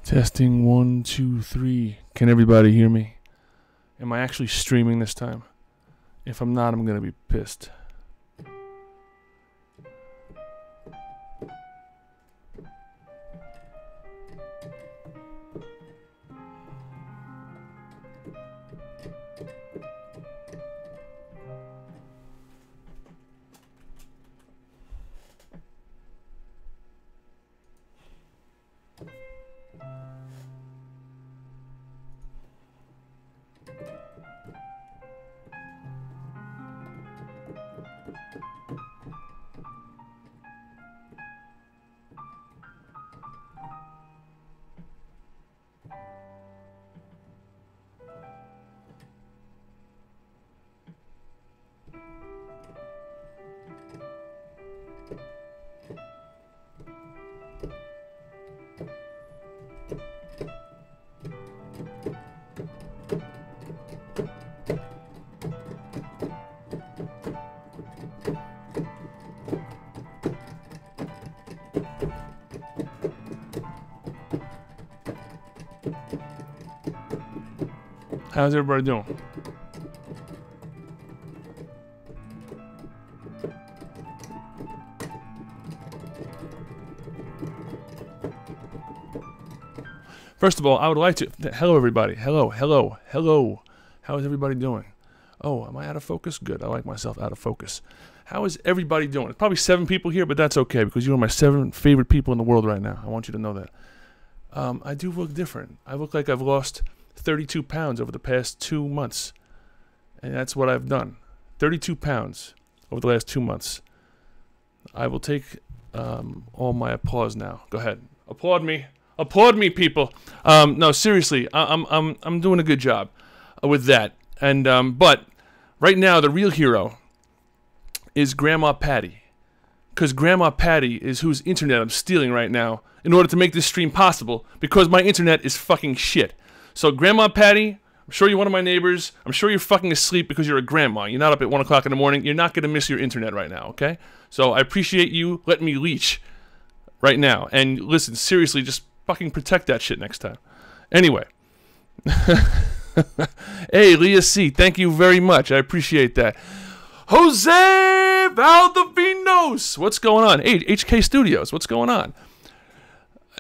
Testing 1, 2, 3. Can everybody hear me? Am I actually streaming this time? If I'm not, I'm gonna be pissed. How's everybody doing? First of all, I would like to... Hello, everybody. Hello, hello, hello. How is everybody doing? Oh, am I out of focus? Good. I like myself out of focus. How is everybody doing? There's probably 7 people here, but that's okay because you are my 7 favorite people in the world right now. I want you to know that. I do look different. I look like I've lost 32 pounds over the past 2 months. And that's what I've done. 32 pounds over the last 2 months. I will take all my applause now. Go ahead. Applaud me. Applaud me, people. No, seriously. I'm doing a good job with that. And but right now the real hero is Grandma Patty. Because Grandma Patty is whose internet I'm stealing right now in order to make this stream possible because my internet is fucking shit. So Grandma Patty, I'm sure you're one of my neighbors. I'm sure you're fucking asleep because you're a grandma. You're not up at 1 o'clock in the morning. You're not going to miss your internet right now, okay? So I appreciate you letting me leech right now. And listen, seriously, just fucking protect that shit next time. Anyway. Hey, Leah C., thank you very much. I appreciate that. Jose Valdivinos, what's going on? Hey, HK Studios, what's going on?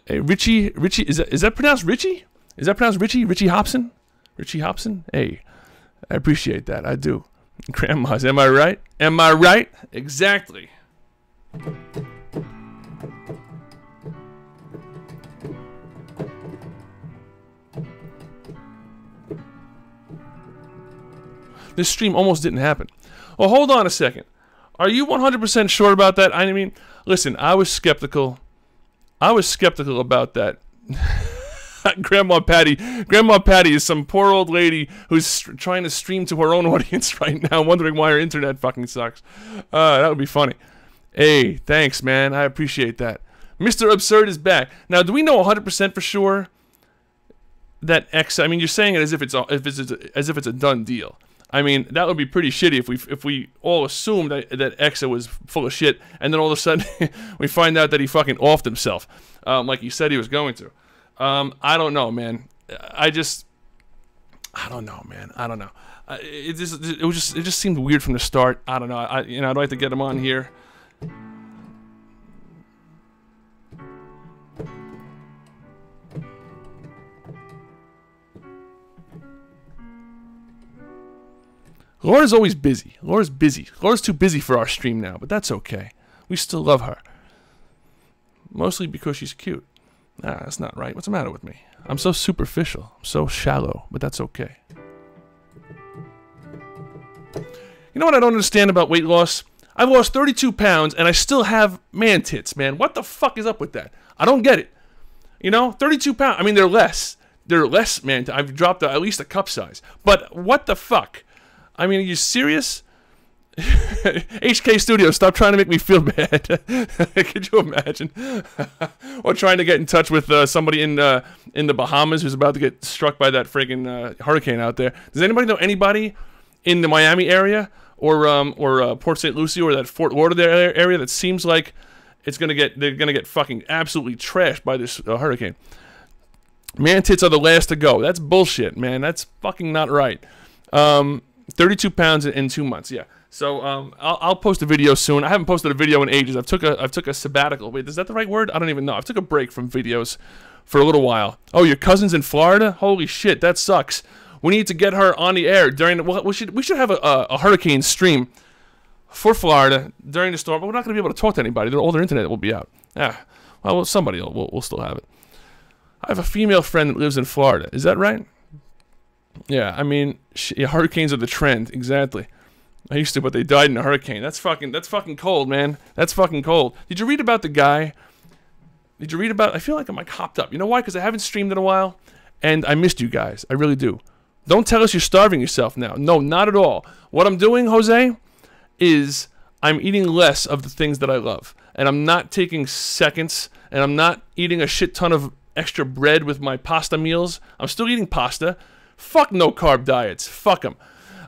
Hey, Richie, is that pronounced Richie? Is that pronounced Richie? Richie Hobson? Richie Hobson? Hey, I appreciate that. I do. Grandmas, am I right? Am I right? Exactly. This stream almost didn't happen. Well, hold on a second. Are you 100% sure about that? I mean, listen, I was skeptical. I was skeptical about that. Grandma Patty is some poor old lady who's trying to stream to her own audience right now, wondering why her internet fucking sucks. That would be funny. Hey, thanks, man. I appreciate that. Mr. Absurd is back. Now, do we know 100% for sure that X? I mean, you're saying it as if it's a done deal. I mean, that would be pretty shitty if we all assumed that Exa was full of shit, and then all of a sudden we find out that he fucking offed himself, like he said he was going to. I don't know, man. I don't know, man. I don't know. It just seemed weird from the start. I don't know. I'd like to get him on here. Laura's always busy. Laura's busy. Laura's too busy for our stream now, but that's okay. We still love her. Mostly because she's cute. Nah, that's not right. What's the matter with me? I'm so superficial. I'm so shallow, but that's okay. You know what I don't understand about weight loss? I've lost 32 pounds, and I still have man tits, man. What the fuck is up with that? I don't get it. You know, 32 pounds. I mean, they're less. They're less, man. I've dropped at least a cup size. But what the fuck? I mean, are you serious? HK Studios, stop trying to make me feel bad. Could you imagine? Or trying to get in touch with somebody in the Bahamas who's about to get struck by that friggin' hurricane out there. Does anybody know anybody in the Miami area or Port St. Lucie or that Fort Lauderdale area that seems like they're gonna get fucking absolutely trashed by this hurricane? Man tits are the last to go. That's bullshit, man. That's fucking not right. 32 pounds in 2 months. Yeah. So I'll post a video soon. I haven't posted a video in ages. I've took a sabbatical. Wait, is that the right word? I don't even know. I've took a break from videos for a little while. Oh, your cousin's in Florida? Holy shit, that sucks. We need to get her on the air during the, well, we should have a hurricane stream for Florida during the storm. But we're not going to be able to talk to anybody. All their internet will be out. Yeah. Well, somebody will still have it. I have a female friend that lives in Florida. Is that right? Yeah. I mean, yeah, hurricanes are the trend. Exactly. I used to, but they died in a hurricane. That's fucking cold, man. That's fucking cold. Did you read about the guy? Did you read about? I feel like I'm like hopped up. You know why? Because I haven't streamed in a while, and I missed you guys. I really do. Don't tell us you're starving yourself now. No, not at all. What I'm doing, Jose, is I'm eating less of the things that I love, and I'm not taking seconds, and I'm not eating a shit ton of extra bread with my pasta meals. I'm still eating pasta. Fuck no carb diets. Fuck them.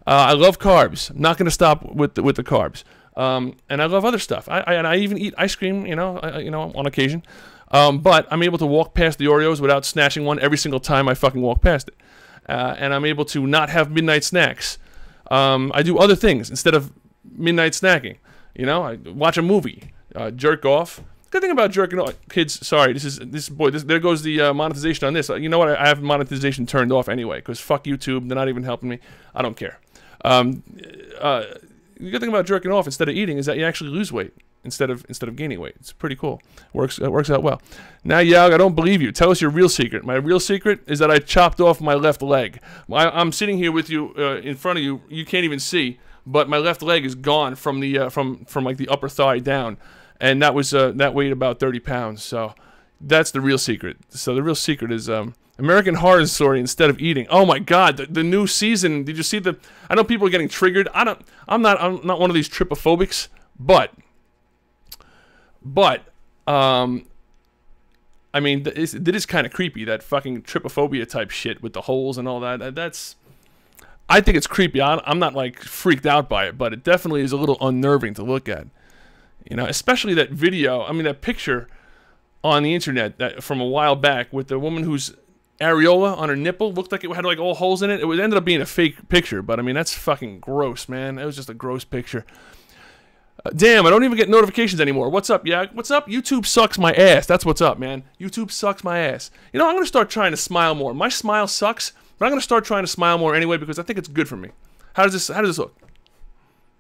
I love carbs. I'm not going to stop with the carbs. And I love other stuff. I even eat ice cream, you know, on occasion. But I'm able to walk past the Oreos without snatching one every single time I fucking walk past it. And I'm able to not have midnight snacks. I do other things instead of midnight snacking. You know, I watch a movie, jerk off. Good thing about jerking off, kids. Sorry, there goes the monetization on this. You know what? I have monetization turned off anyway because fuck YouTube. They're not even helping me. I don't care. The good thing about jerking off instead of eating is that you actually lose weight instead of gaining weight. It's pretty cool. It works out well. Now, Yag, I don't believe you. Tell us your real secret. My real secret is that I chopped off my left leg. I'm sitting here with you in front of you. You can't even see, but my left leg is gone from the from like the upper thigh down, and that was that weighed about 30 pounds. So that's the real secret. So the real secret is American Horror Story instead of eating. Oh my God, the new season. Did you see the? I know people are getting triggered. I'm not one of these tripophobics, but I mean, it is kind of creepy, that fucking trypophobia type shit with the holes and all that. I think it's creepy. I'm not like freaked out by it, but it definitely is a little unnerving to look at. You know, especially that video. I mean, that picture on the internet that from a while back with the woman whose areola on her nipple looked like it had like all holes in it. It ended up being a fake picture, but I mean, that's fucking gross, man. It was just a gross picture. Damn, I don't even get notifications anymore. What's up, yeah? What's up? YouTube sucks my ass. That's what's up, man. YouTube sucks my ass. You know, I'm going to start trying to smile more. My smile sucks, but I'm going to start trying to smile more anyway because I think it's good for me. How does this look?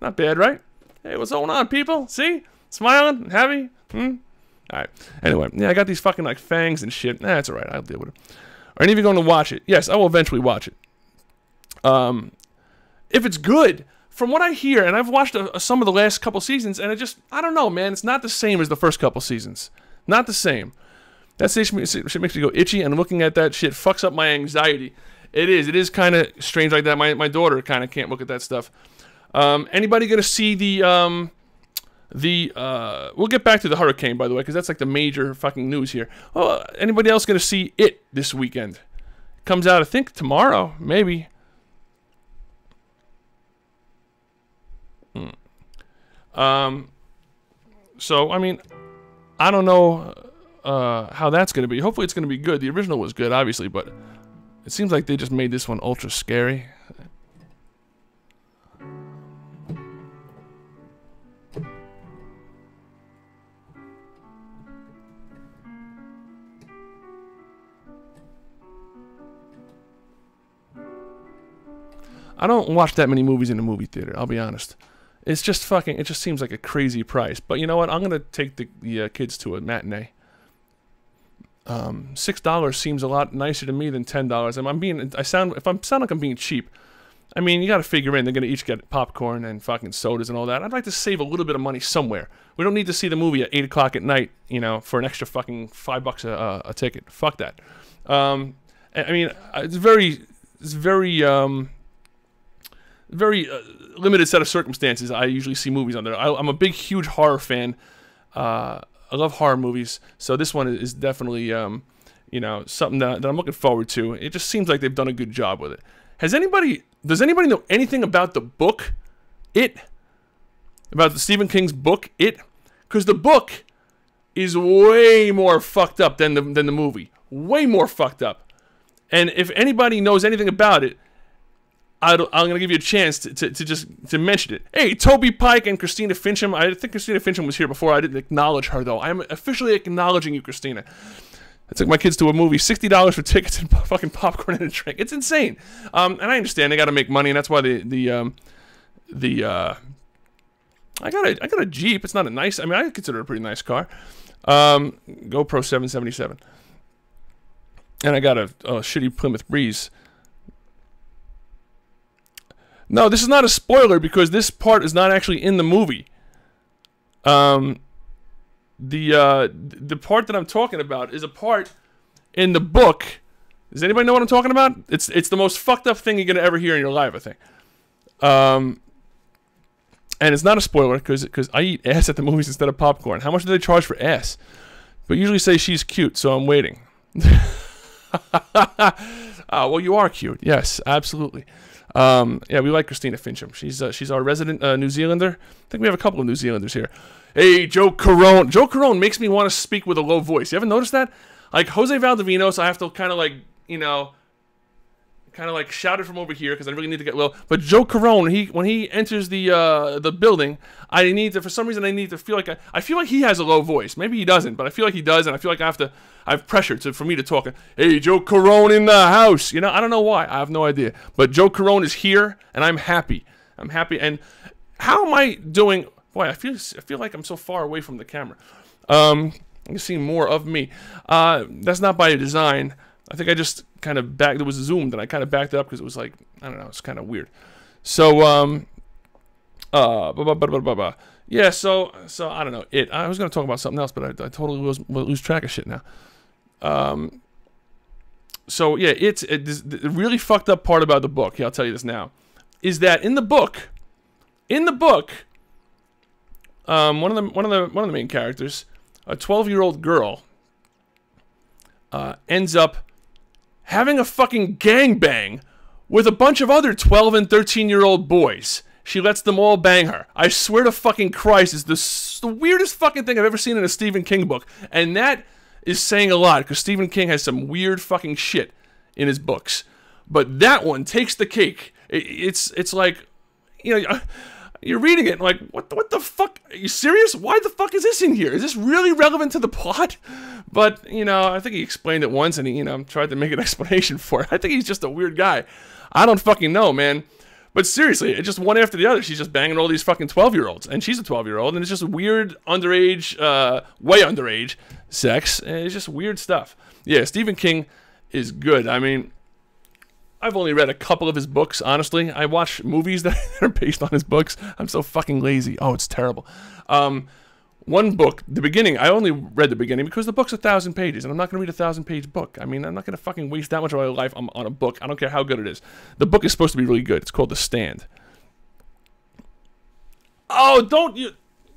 Not bad, right? Hey, what's going on, people? See? Smiling? Happy? Alright. Anyway, yeah, I got these fucking like fangs and shit. That's alright. I'll deal with it. Are any of you going to watch it? Yes, I will eventually watch it. If it's good, from what I hear, and I've watched some of the last couple seasons, and I don't know, man. It's not the same as the first couple seasons. Not the same. That shit makes me go itchy, and looking at that shit fucks up my anxiety. It is kind of strange like that. My daughter kind of can't look at that stuff. Anybody gonna see we'll get back to the hurricane, by the way, because that's like the major fucking news here. Oh, anybody else gonna see it this weekend? Comes out, I think, tomorrow, maybe. So, I mean, I don't know how that's going to be. Hopefully it's going to be good. The original was good, obviously, but it seems like they just made this one ultra scary. I don't watch that many movies in the movie theater, I'll be honest. It's just fucking, it just seems like a crazy price. But you know what? I'm going to take the kids to a matinee. $6 seems a lot nicer to me than $10. And if I'm sound like I'm being cheap, I mean, you got to figure in they're going to each get popcorn and fucking sodas and all that. I'd like to save a little bit of money somewhere. We don't need to see the movie at 8 o'clock at night, you know, for an extra fucking $5 a ticket. Fuck that. I mean, it's very limited set of circumstances I usually see movies on there. I'm a big, huge horror fan. I love horror movies, so this one is definitely, you know, something that I'm looking forward to. It just seems like they've done a good job with it. Does anybody know anything about the book, It? About the Stephen King's book, It? Because the book is way more fucked up than the movie. Way more fucked up. And if anybody knows anything about it, I'm going to give you a chance to mention it. Hey, Toby Pike and Christina Fincham. I think Christina Fincham was here before. I didn't acknowledge her, though. I am officially acknowledging you, Christina. I took my kids to a movie, $60 for tickets and fucking popcorn and a drink. It's insane. And I understand they got to make money, and that's why I got a Jeep. It's not a nice. I mean, I consider it a pretty nice car. GoPro 777, and I got a shitty Plymouth Breeze. No, this is not a spoiler because this part is not actually in the movie. The part that I'm talking about is a part in the book. Does anybody know what I'm talking about? It's the most fucked up thing you're gonna ever hear in your life, I think. And it's not a spoiler because I eat ass at the movies instead of popcorn. How much do they charge for ass? But usually say she's cute, so I'm waiting. Well, you are cute. Yes, absolutely. Yeah, we like Christina Fincham. She's our resident New Zealander. I think we have a couple of New Zealanders here. Hey, Joe Carone. Joe Carone makes me want to speak with a low voice. You ever notice that? Like Jose Valdivinos, I have to kind of like, you know, kind of like shout it from over here because I really need to get low. But Joe Carone, when he enters the building, I need to, for some reason, I need to feel like I feel like he has a low voice. Maybe he doesn't, but I feel like he does, and I feel like I have pressure for me to talk. Hey, Joe Carone in the house. You know, I don't know why. I have no idea. But Joe Carone is here, and I'm happy. I'm happy. And how am I doing? Boy, I feel like I'm so far away from the camera. You see more of me. That's not by design. I think I just kind of backed. It was zoomed, and I kind of backed it up because it was like, I don't know. It's kind of weird. So yeah. So I don't know. I was gonna talk about something else, but I totally lose track of shit now. So yeah, the really fucked up part about the book. Yeah, I'll tell you this now, is that in the book, one of the main characters, a 12-year-old girl, ends up having a fucking gangbang with a bunch of other 12 and 13-year-old boys. She lets them all bang her. I swear to fucking Christ, it's the weirdest fucking thing I've ever seen in a Stephen King book. And that is saying a lot, because Stephen King has some weird fucking shit in his books. But that one takes the cake. It's like, you know, you're reading it and like, what the fuck? Are you serious? Why the fuck is this in here? Is this really relevant to the plot? But, you know, I think he explained it once and he, you know, tried to make an explanation for it. I think he's just a weird guy. I don't fucking know, man. But seriously, it's just one after the other. She's just banging all these fucking 12-year-olds. And she's a 12-year-old. And it's just weird underage, way underage sex. And it's just weird stuff. Yeah, Stephen King is good. I mean, I've only read a couple of his books, honestly. I watch movies that are based on his books. I'm so fucking lazy. Oh, it's terrible. One book, the beginning, I only read the beginning because the book's 1,000 pages, and I'm not going to read a 1,000-page book. I mean, I'm not going to fucking waste that much of my life on a book. I don't care how good it is. The book is supposed to be really good. It's called The Stand. Oh, don't you...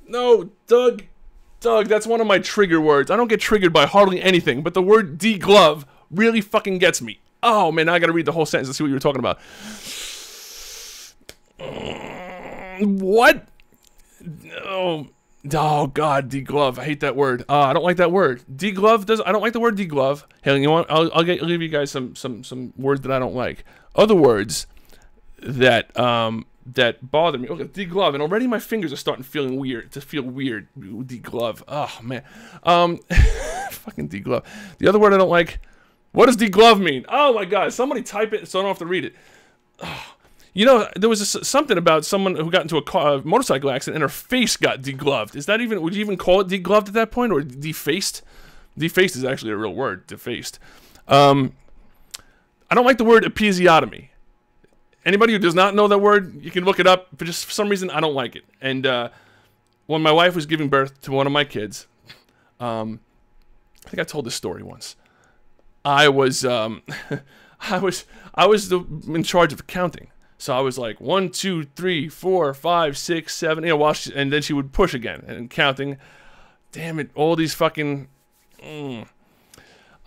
No, Doug. Doug, that's one of my trigger words. I don't get triggered by hardly anything, but the word deglove really fucking gets me. Oh, man, now I got to read the whole sentence to see what you were talking about. What? Oh God, deglove. I hate that word. I don't like that word. Deglove I don't like the word deglove. Hey, you know what? I'll give you guys some words that I don't like. Other words that that bother me. Okay, deglove, and already my fingers are starting to feel weird. Deglove. Oh man. Fucking deglove. The other word I don't like. What does deglove mean? Oh my God! Somebody type it so I don't have to read it. Oh. You know, there was something about someone who got into a motorcycle accident and her face got degloved. Is that even, would you even call it degloved at that point, or defaced? Defaced is actually a real word, defaced. I don't like the word episiotomy. Anybody who does not know that word, you can look it up. But just for some reason, I don't like it. And when my wife was giving birth to one of my kids, I think I told this story once. I was in charge of counting. So I was like 1, 2, 3, 4, 5, 6, 7. You know, and then she would push again and counting. Damn it! All these fucking,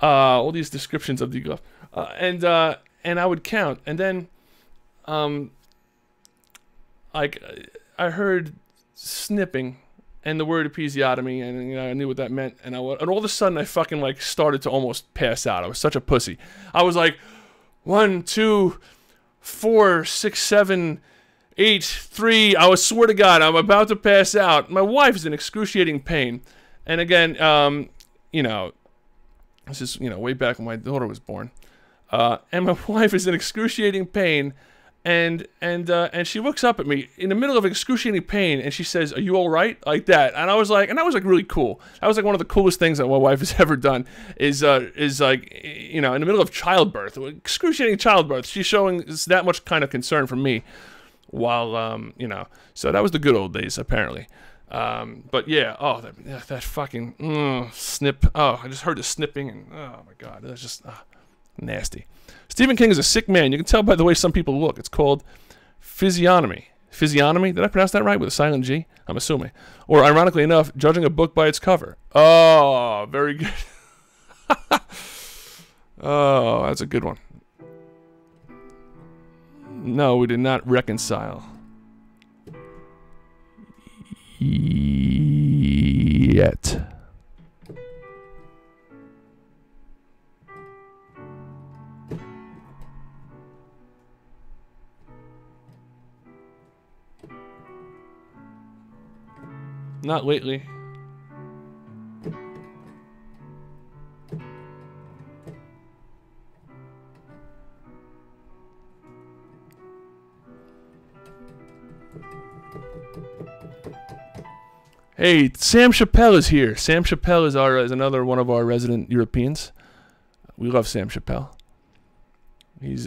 all these descriptions of the glove, and I would count, and then, like I heard snipping, and the word episiotomy, and you know I knew what that meant, and all of a sudden I fucking like started to almost pass out. I was such a pussy. I was like, 1, 2, 4, 6, 7, 8, 3. I swear to God, I'm about to pass out. My wife is in excruciating pain, and again, you know, this is way back when my daughter was born, and my wife is in excruciating pain, and she looks up at me in the middle of excruciating pain, and she says, "Are you all right?" Like that, and I was like really cool. That was like one of the coolest things that my wife has ever done. Is like, you know, in the middle of childbirth, excruciating childbirth, she's showing that much kind of concern for me. While you know, so that was the good old days apparently. But yeah, oh that fucking snip. Oh, I just heard the snipping, and oh my God, that's just nasty. Stephen King is a sick man. You can tell by the way some people look. It's called physiognomy. Physiognomy? Did I pronounce that right with a silent G? I'm assuming. Or ironically enough, judging a book by its cover. Oh, very good. Oh, that's a good one. No, we did not reconcile. Yet. Not lately. Hey, Sam Chappelle is here. Sam Chappelle is another one of our resident Europeans. We love Sam Chappelle. He's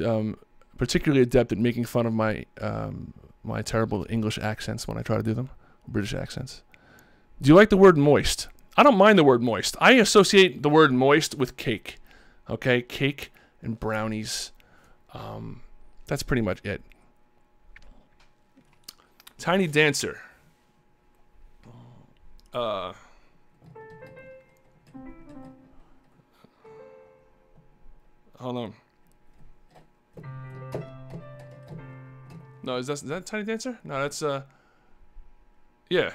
particularly adept at making fun of my my terrible English accents when I try to do them, British accents. Do you like the word moist? I don't mind the word moist. I associate the word moist with cake. Okay, cake and brownies. That's pretty much it. Tiny Dancer. Hold on. No, is that Tiny Dancer? No, that's yeah.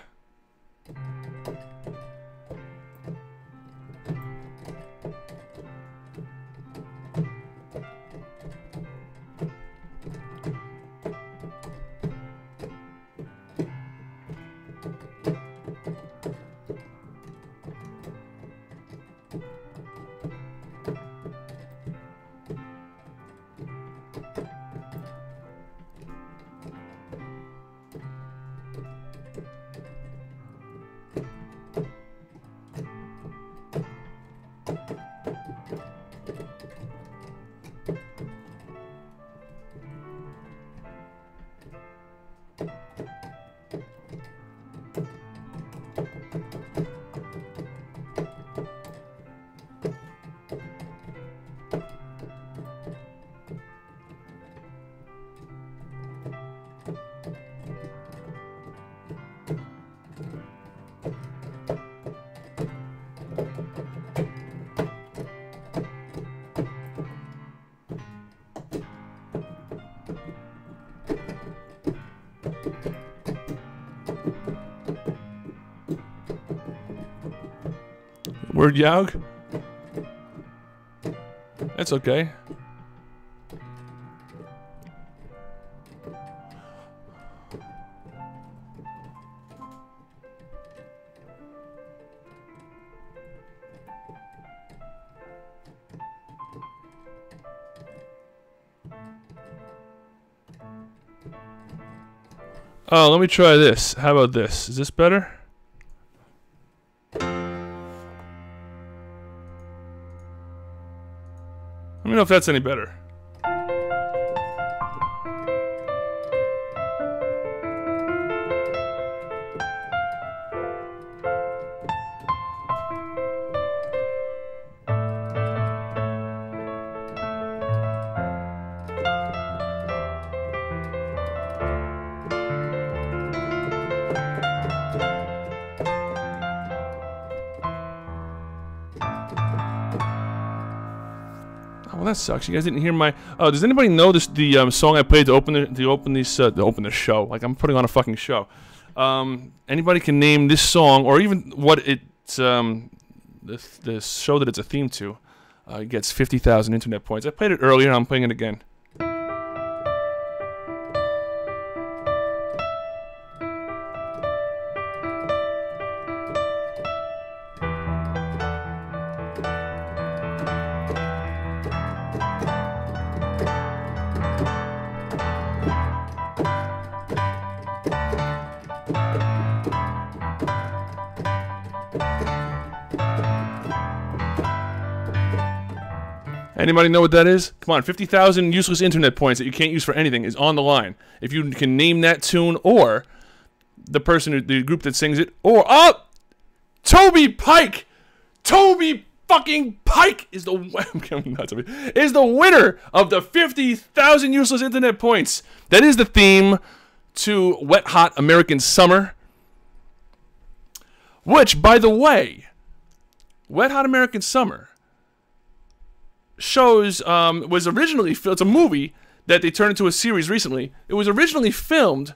Word Yaug? That's okay. Oh, let me try this. How about this? Is this better? Let me know if that's any better. that sucks. You guys didn't hear my. Oh, does anybody know this? The song I played to open the show. Like I'm putting on a fucking show. Anybody can name this song or even what it's the show that it's a theme to. It gets 50,000 internet points. I played it earlier. And I'm playing it again. Anybody know what that is? Come on, 50,000 useless internet points that you can't use for anything is on the line. If you can name that tune or the group that sings it, or Toby Pike! Toby fucking Pike is the winner of the 50,000 useless internet points. That is the theme to Wet Hot American Summer. Which, by the way, Wet Hot American Summer shows was originally it's a movie that they turned into a series recently. It was originally filmed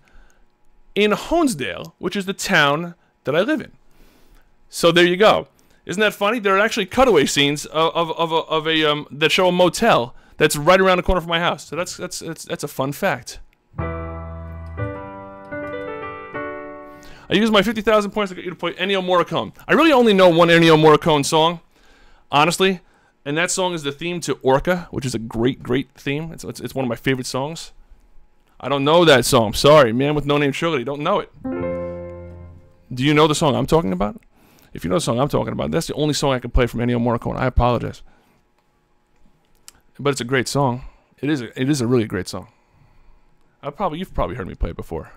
in Honesdale, which is the town that I live in. So there you go. Isn't that funny? There are actually cutaway scenes of a that show a motel that's right around the corner from my house. So that's a fun fact. I use my 50,000 points to get you to play Ennio Morricone. I really only know one Ennio Morricone song, honestly. And that song is the theme to Orca, which is a great, great theme. It's one of my favorite songs. I don't know that song. Sorry, Man with No Name Sugar. You don't know it. Do you know the song I'm talking about? If you know the song I'm talking about, that's the only song I can play from Ennio Morricone. I apologize. But it's a great song. It is a really great song. You've probably heard me play it before.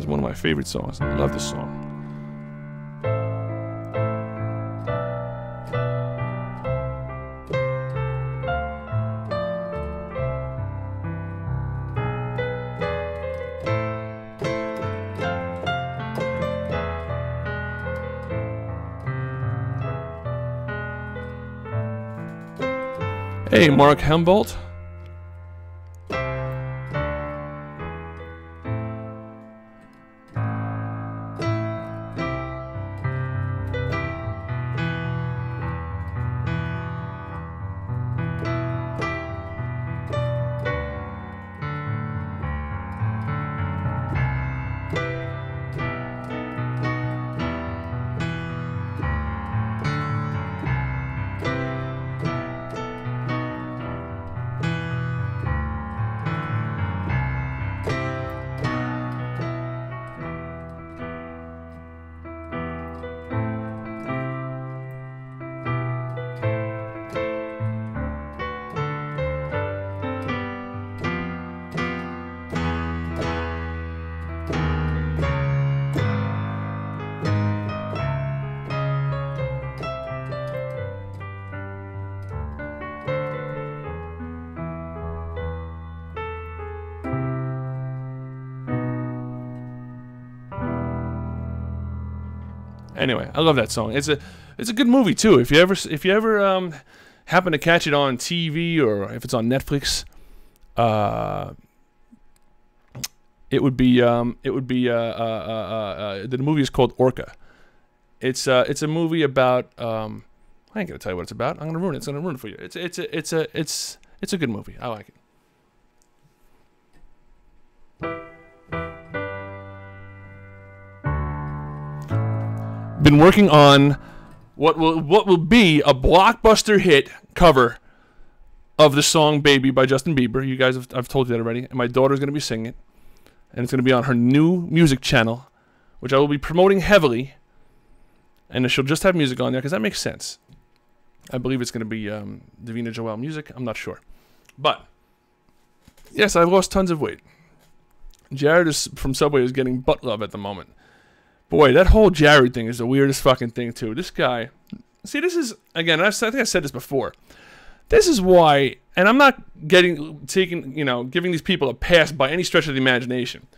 One of my favorite songs. I love this song. Hey, Mark Hembolt. Anyway, I love that song. It's a good movie too. If you ever happen to catch it on TV or if it's on Netflix, the movie is called Orca. It's a movie about I ain't gonna tell you what it's about. I'm gonna ruin it. It's gonna ruin it for you. It's a good movie. I like it. Been working on what will be a blockbuster hit cover of the song "Baby" by Justin Bieber. You guys I've told you that already. And my daughter's going to be singing it, and it's going to be on her new music channel, which I will be promoting heavily. And she'll just have music on there because that makes sense. I believe it's going to be Davina Joelle music. I'm not sure. But, yes, I've lost tons of weight. Jared from Subway is getting butt love at the moment. Boy, that whole Jared thing is the weirdest fucking thing, too. This guy... See, this is... Again, I think I said this before. This is why... And I'm not giving these people a pass by any stretch of the imagination.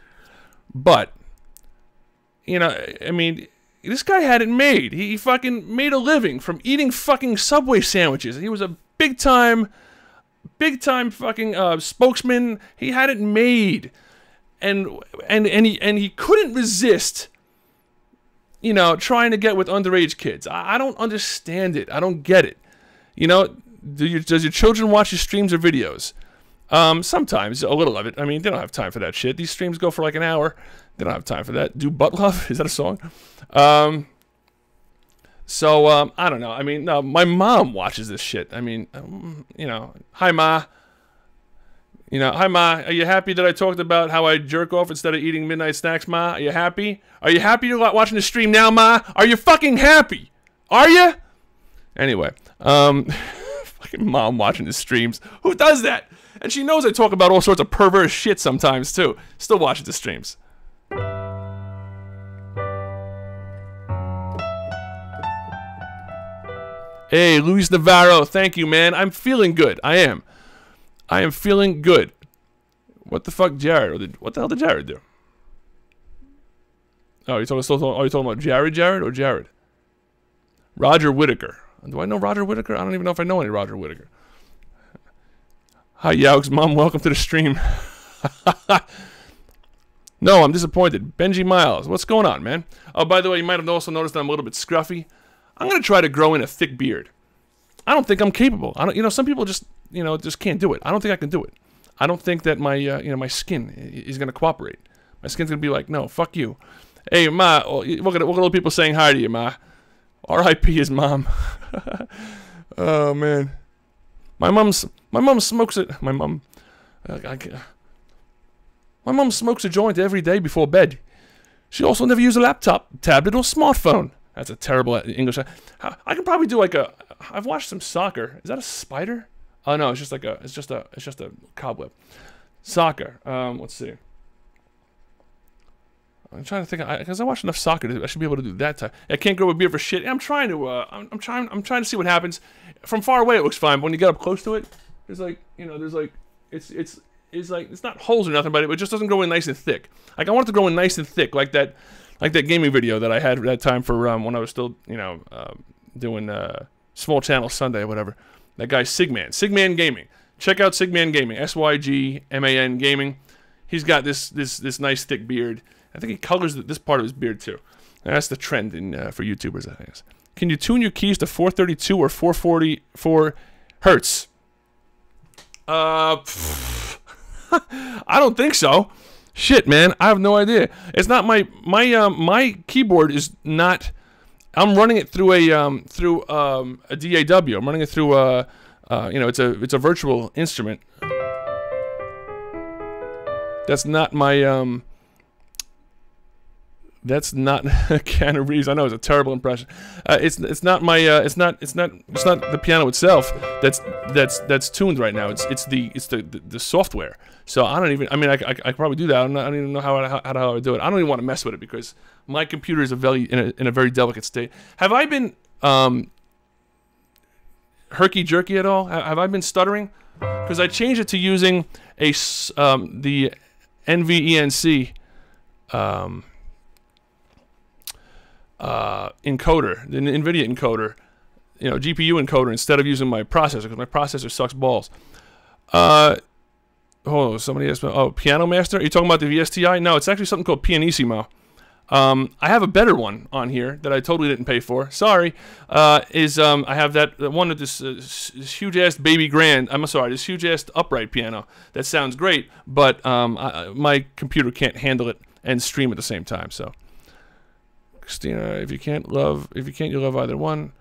But, you know, I mean... This guy had it made. He fucking made a living from eating fucking Subway sandwiches. He was a big time fucking spokesman. He had it made, and he couldn't resist, you know, trying to get with underage kids. I don't understand it. I don't get it. You know, does your children watch your streams or videos? Sometimes, a little of it. I mean, they don't have time for that shit. These streams go for like an hour. They don't have time for that. Do butt love? Is that a song? I don't know. I mean, no, my mom watches this shit. I mean, you know, hi, Ma. You know, hi, Ma. Are you happy that I talked about how I jerk off instead of eating midnight snacks, Ma? Are you happy? Are you happy you're watching the stream now, Ma? Are you fucking happy? Are you? Anyway, fucking mom watching the streams. Who does that? And she knows I talk about all sorts of perverse shit sometimes, too. Still watches the streams. Hey, Luis Navarro, thank you, man. I'm feeling good. I am feeling good. What the fuck, Jared? What the hell did Jared do? Oh, you talking about Jared or Jared? Roger Whittaker. Do I know Roger Whittaker? I don't even know if I know any Roger Whittaker. Hi, Yaugs. Mom, welcome to the stream. No, I'm disappointed. Benji Miles, what's going on, man? Oh, by the way, you might have also noticed that I'm a little bit scruffy. I'm going to try to grow in a thick beard. I don't think I'm capable. You know, some people just can't do it. I don't think I can do it. I don't think that my skin is going to cooperate. My skin's going to be like, no, fuck you. Hey, Ma, look at all the people saying hi to you, Ma. R.I.P. his mom. Oh, man. My mom smokes it. My mom smokes a joint every day before bed. She also never used a laptop, tablet, or smartphone. That's a terrible English. I can probably do like I've watched some soccer. Is that a spider? Oh no, it's just a cobweb. Soccer. Let's see. I'm trying to think because I watch enough soccer. I should be able to do that type. I can't grow a beard for shit. I'm trying to. I'm trying to see what happens. From far away, it looks fine. But when you get up close to it, there's like it's not holes or nothing, but it just doesn't grow in nice and thick. Like I want it to grow in nice and thick, like that gaming video that I had at that time for when I was still doing Small Channel Sunday or whatever. That guy Sigman Gaming. Check out Sigman Gaming. SYGMAN Gaming. He's got this nice thick beard. I think he colors this part of his beard too. And that's the trend for YouTubers, I think. Can you tune your keys to 432 or 444 hertz? I don't think so. Shit, man, I have no idea. It's not my keyboard is not. I'm running it through a DAW. I'm running it through it's a virtual instrument. That's not my That's not Keanu Reeves. I know it's a terrible impression. It's not the piano itself that's tuned right now. It's the software. So I don't even. I mean, I could probably do that. I don't even know how I would do it. I don't even want to mess with it because my computer is in a very delicate state. Have I been herky jerky at all? Have I been stuttering? Because I changed it to using the NVENC encoder, the NVIDIA encoder, GPU encoder instead of using my processor because my processor sucks balls. Somebody asked me, Piano Master? Are you talking about the VSTi? No, it's actually something called Pianissimo. I have a better one on here that I totally didn't pay for. Sorry. I have that one with this huge ass baby grand. I'm sorry, this huge ass upright piano that sounds great, but my computer can't handle it and stream at the same time. So, Christina, if you can't, you love either one.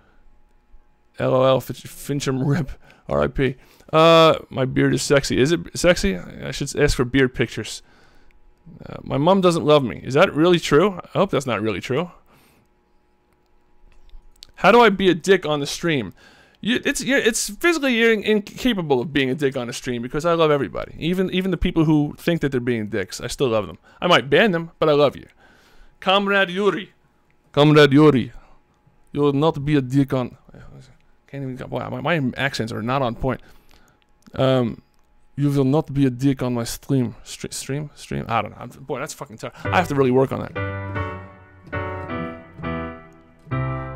LOL, Fincham Rip, R.I.P. My beard is sexy. Is it sexy? I should ask for beard pictures. My mom doesn't love me. Is that really true? I hope that's not really true. How do I be a dick on the stream? It's physically you're incapable of being a dick on a stream because I love everybody, even the people who think that they're being dicks. I still love them. I might ban them, but I love you, Comrade Yuri. Comrade Yuri, you will not be a dick on. Can't even. Wow, my accents are not on point. You will not be a dick on my stream. Stream. I don't know. Boy, that's fucking tough. I have to really work on that.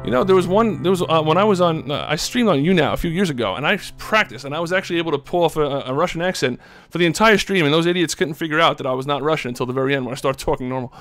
You know, there was when I was on, I streamed on YouNow a few years ago, and I practiced, and I was actually able to pull off a Russian accent for the entire stream, and those idiots couldn't figure out that I was not Russian until the very end when I started talking normal.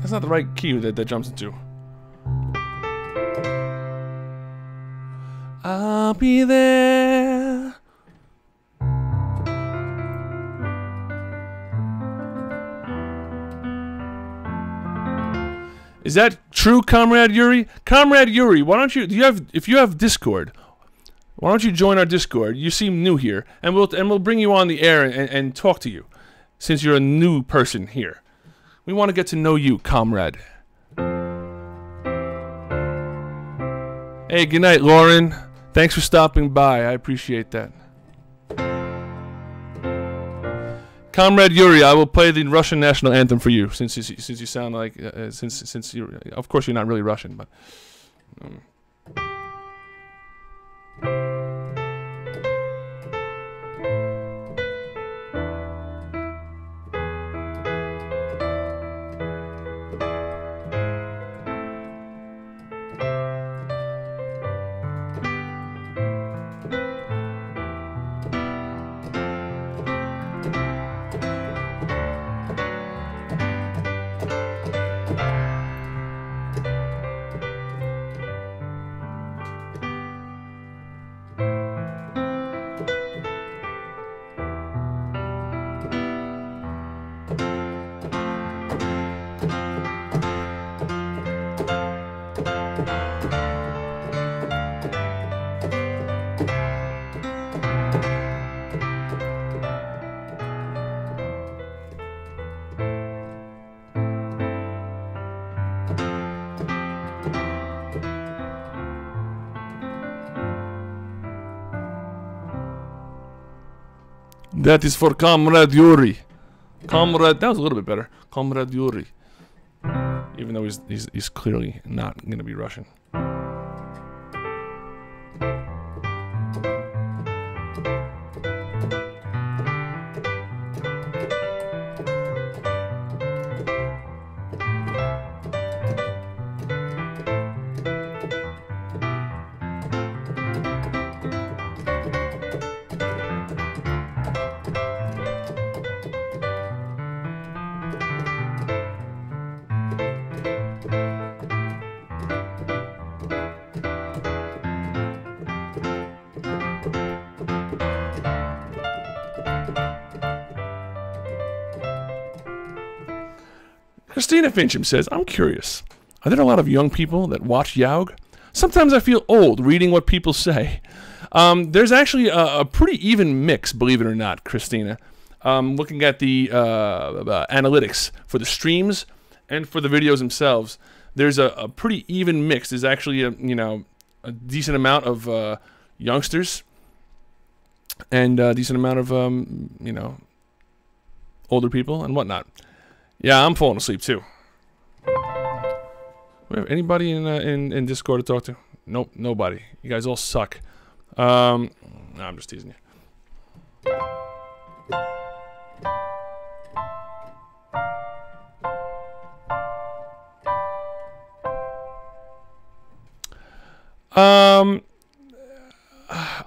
That's not the right key that jumps into. I'll be there. Is that true, Comrade Yuri? Comrade Yuri, why don't you if you have Discord, why don't you join our Discord? You seem new here, and we'll bring you on the air and talk to you, since you're a new person here. We want to get to know you, comrade. Hey, good night, Lauren. Thanks for stopping by. I appreciate that. Comrade Yuri, I will play the Russian national anthem for you, since you sound like since you, of course you're not really Russian, but. That is for Comrade Yuri. Comrade, that was a little bit better. Comrade Yuri. Even though he's clearly not going to be Russian. Christina Fincham says, I'm curious. Are there a lot of young people that watch Yaug? Sometimes I feel old reading what people say. There's actually a pretty even mix, believe it or not, Christina. Looking at the analytics for the streams and for the videos themselves, there's a pretty even mix. There's actually a decent amount of youngsters and a decent amount of older people and whatnot. Yeah, I'm falling asleep too. We have anybody in Discord to talk to? Nope, nobody. You guys all suck. No, I'm just teasing you.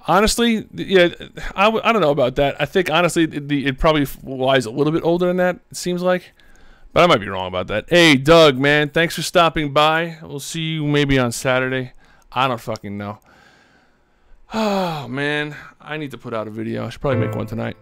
Honestly, yeah, I don't know about that. I think honestly, it probably lies a little bit older than that. It seems like. But I might be wrong about that. Hey, Doug, man, thanks for stopping by. We'll see you maybe on Saturday. I don't fucking know. Oh, man. I need to put out a video. I should probably make one tonight.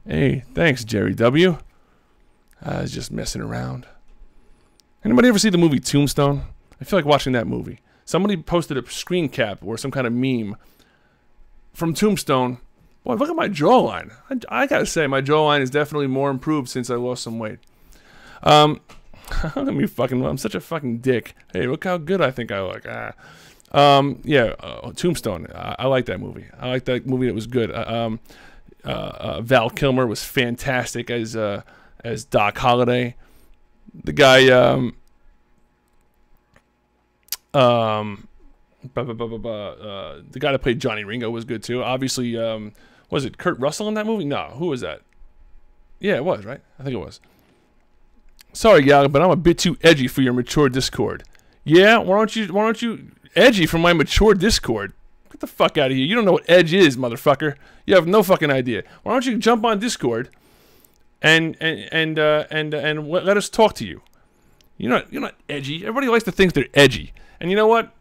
Hey, thanks, Jerry W. I was just messing around. Anybody ever see the movie Tombstone? I feel like watching that movie. Somebody posted a screen cap or some kind of meme from Tombstone. Boy, look at my jawline. I gotta say, my jawline is definitely more improved since I lost some weight. Look at me fucking, I'm such a fucking dick. Hey, look how good I think I look. Tombstone. I like that movie. I like that movie. It was good. Val Kilmer was fantastic as Doc Holliday. The guy, the guy that played Johnny Ringo was good too. Obviously, was it Kurt Russell in that movie? No, who was that? Yeah, it was, right? I think it was. Sorry, gal, but I'm a bit too edgy for your mature Discord. Yeah, why don't you edgy for my mature Discord? Get the fuck out of here. You don't know what edge is, motherfucker. You have no fucking idea. Why don't you jump on Discord and let us talk to you? You're not edgy. Everybody likes to think they're edgy. And you know what?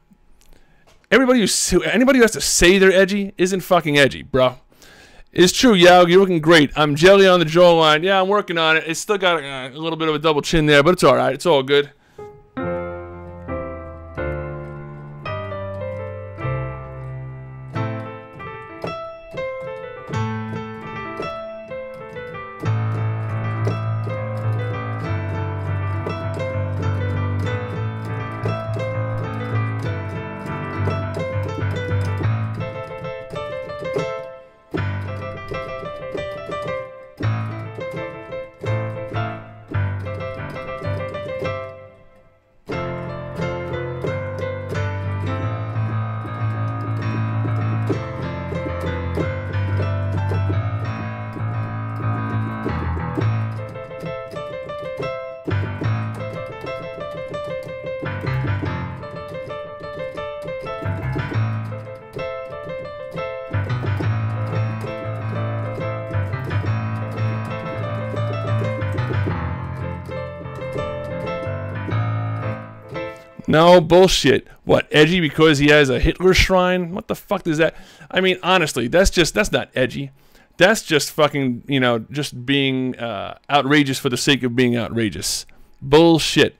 Anybody who has to say they're edgy isn't fucking edgy, bro. It's true, Yaug. You're looking great. I'm jelly on the jawline. Yeah, I'm working on it. It's still got a little bit of a double chin there, but it's all right. It's all good. No, bullshit. What, edgy because he has a Hitler shrine? What the fuck does that... I mean, honestly, that's not edgy. That's just fucking, just being outrageous for the sake of being outrageous. Bullshit.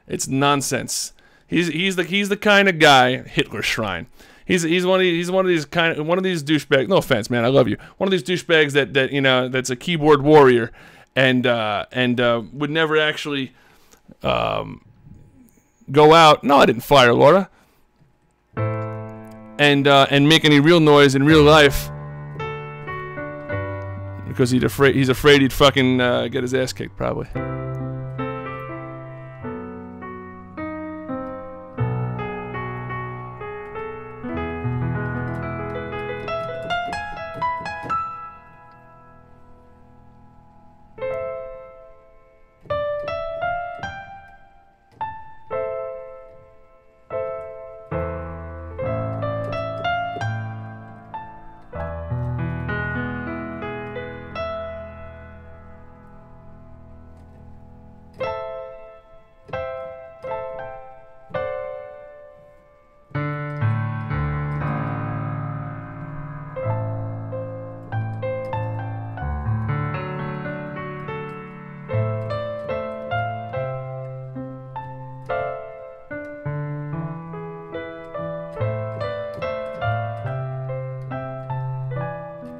It's nonsense. He's the kind of guy, Hitler shrine. He's one of these douchebags. No offense, man, I love you. One of these douchebags that you know, that's a keyboard warrior, and would never actually go out. No, I didn't fire Laura. And make any real noise in real life because he's afraid he'd fucking get his ass kicked probably.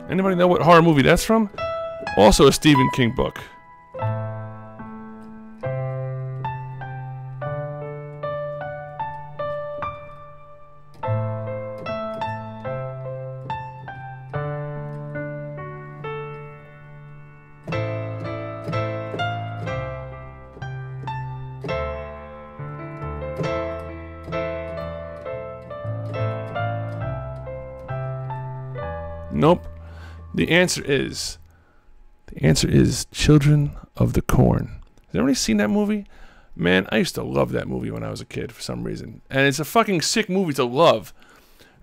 Anybody know what horror movie that's from? Also a Stephen King book. Nope. The answer is Children of the Corn. Has anybody seen that movie? Man, I used to love that movie when I was a kid for some reason. And it's a fucking sick movie to love.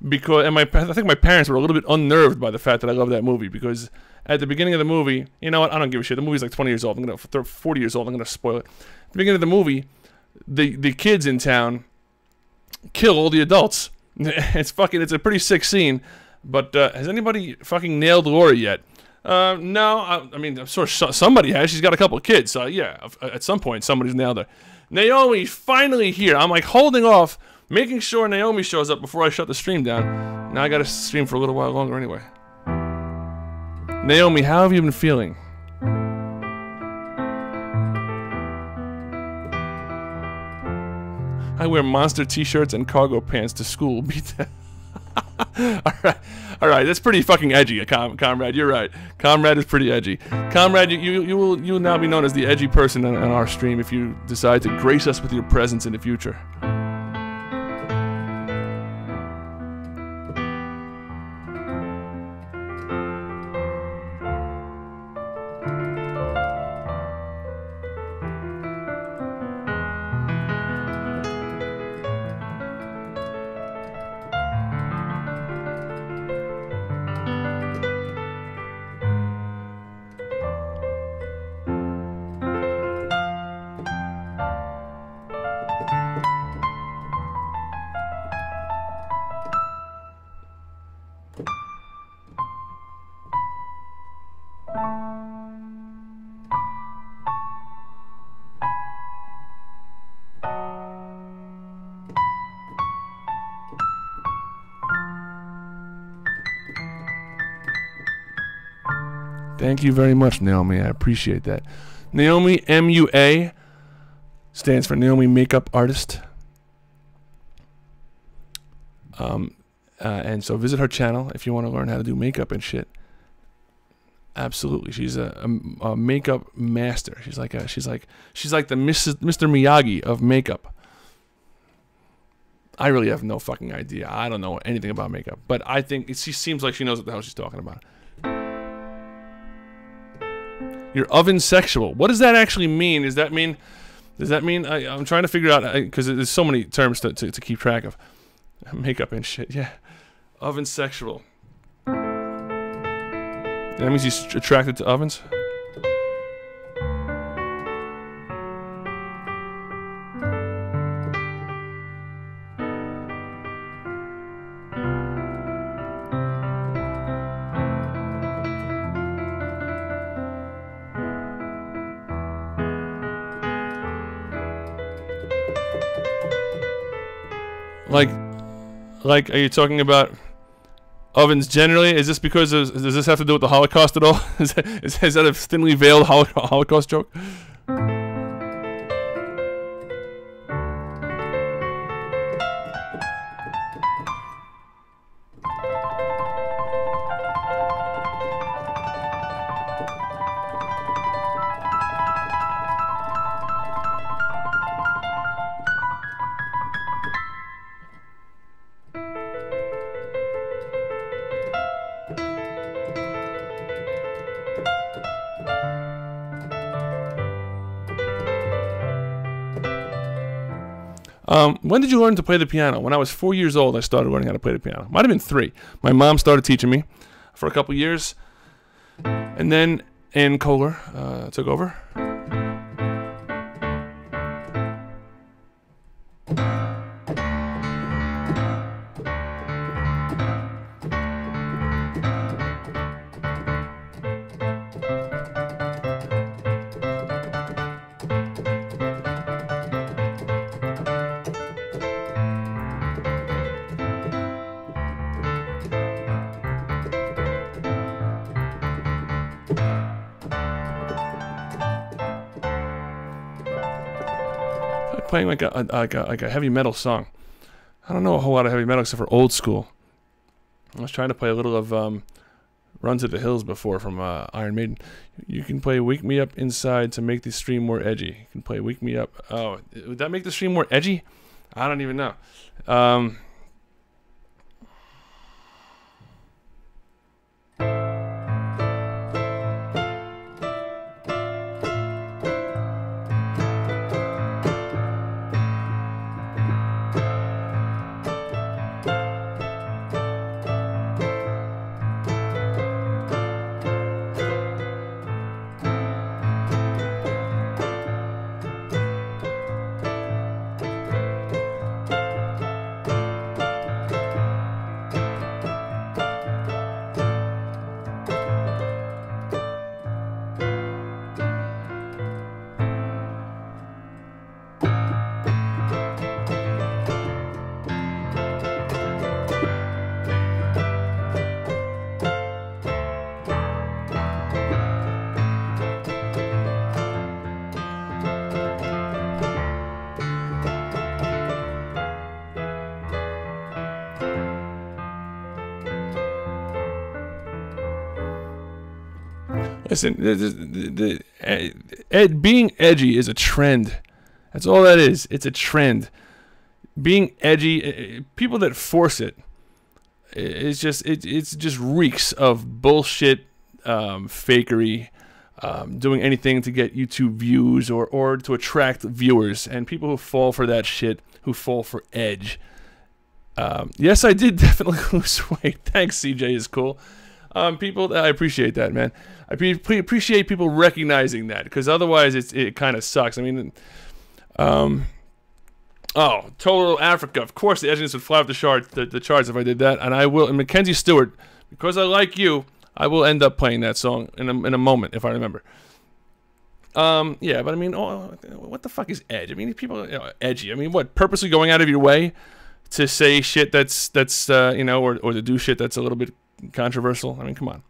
Because, and I think my parents were a little bit unnerved by the fact that I love that movie. Because at the beginning of the movie, you know what? I don't give a shit. The movie's like 20 years old. 40 years old. I'm going to spoil it. At the beginning of the movie, the kids in town kill all the adults. It's a pretty sick scene. But has anybody fucking nailed Laura yet? No, I mean, I'm sure somebody has. She's got a couple of kids, so yeah, at some point somebody's nailed her. Naomi's finally here. I'm like holding off, making sure Naomi shows up before I shut the stream down. Now I gotta stream for a little while longer anyway. Naomi, how have you been feeling? I wear monster t-shirts and cargo pants to school. Beat that. All right, that's pretty fucking edgy, comrade. You're right. Comrade is pretty edgy. Comrade, you will now be known as the edgy person on our stream if you decide to grace us with your presence in the future. Thank you very much, Naomi. I appreciate that. Naomi, MUA, stands for Naomi Makeup Artist. And so visit her channel if you want to learn how to do makeup and shit. Absolutely, she's a makeup master. She's like the Mr. Miyagi of makeup. I really have no fucking idea. I don't know anything about makeup, but I think she seems like she knows what the hell she's talking about. You're oven sexual. What does that actually mean? Does that mean I'm trying to figure out, because there's so many terms to keep track of. Makeup and shit, yeah. Oven sexual. That means he's attracted to ovens? Like, are you talking about ovens generally? Is this because does this have to do with the Holocaust at all? Is that a thinly veiled Holocaust joke? When did you learn to play the piano? When I was 4 years old, I started learning how to play the piano. Might have been 3. My mom started teaching me for a couple years, and then Ann Kohler took over. Playing like a heavy metal song. I don't know a whole lot of heavy metal except for old school. I was trying to play a little of Run to the Hills before from Iron Maiden. You can play Wake Me Up Inside to make the stream more edgy. You can play Wake Me Up. Oh, would that make the stream more edgy? I don't even know. Listen, being edgy is a trend. That's all that is. It's a trend. Being edgy, people that force it, it's just reeks of bullshit, fakery, doing anything to get YouTube views or to attract viewers. And people who fall for that shit, who fall for edge. Yes, I did definitely lose weight. Thanks, CJ is cool. People, I appreciate that, man. I appreciate people recognizing that, because otherwise it kind of sucks. I mean, oh, Total Africa. Of course, the edginess would fly off the charts if I did that, and I will. And Mackenzie Stewart, because I like you, I will end up playing that song in a moment if I remember. Yeah, but I mean, what the fuck is edge? I mean, people, edgy. I mean, what? Purposely going out of your way to say shit that's you know, or to do shit that's a little bit controversial. I mean, come on.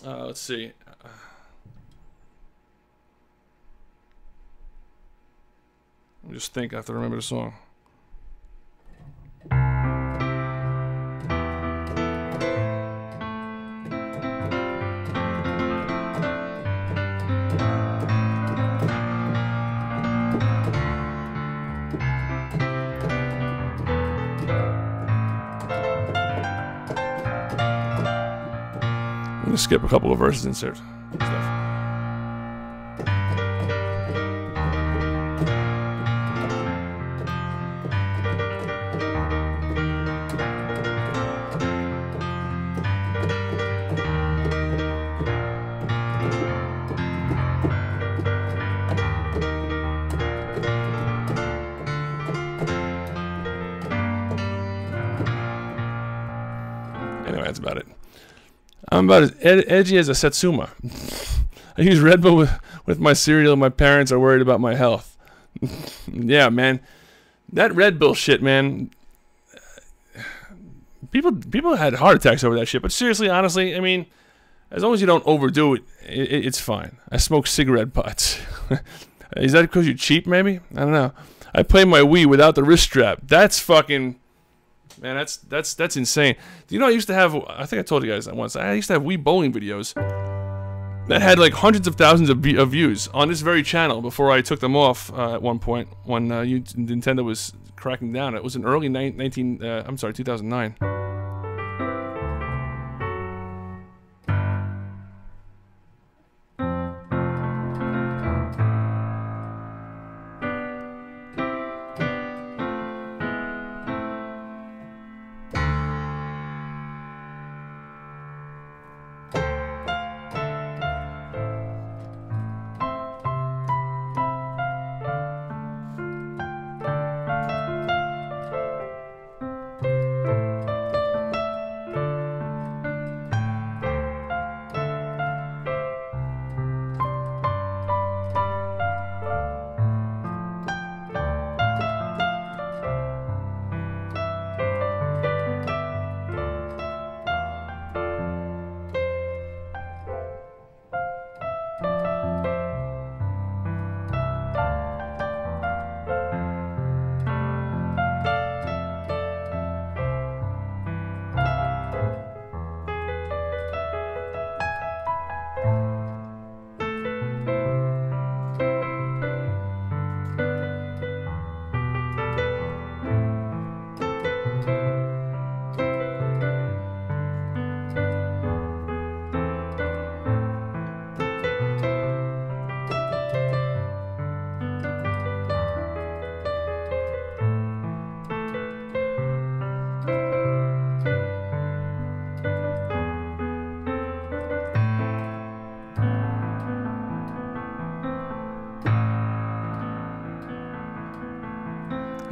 Let's see. I just think I have to remember the song. I'm gonna skip a couple of verses and stuff. Anyway, that's about it. I'm about as edgy as a Satsuma. I use Red Bull with my cereal. My parents are worried about my health. Yeah, man. That Red Bull shit, man. People had heart attacks over that shit. But seriously, honestly, I mean, as long as you don't overdo it, it's fine. I smoke cigarette butts. Is that because you're cheap, maybe? I don't know. I play my Wii without the wrist strap. That's fucking... Man, that's insane. Do you know I used to have... I think I told you guys that once. I used to have Wii bowling videos that had like hundreds of thousands of views on this very channel before I took them off at one point when Nintendo was cracking down. It was in early 2009.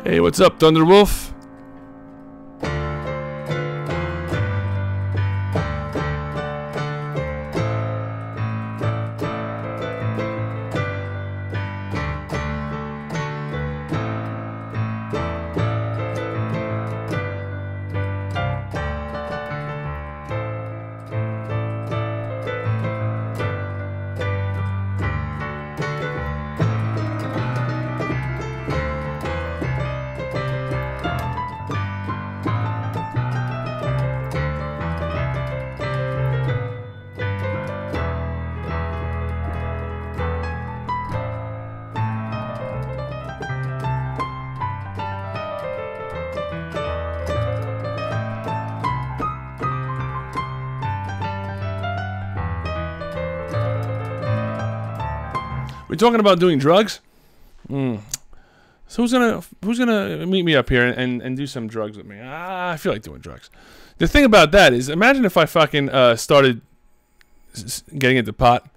Hey, what's up, Thunderwolf? We're talking about doing drugs? So who's gonna meet me up here and do some drugs with me? I feel like doing drugs. The thing about that is, imagine if I fucking started getting into pot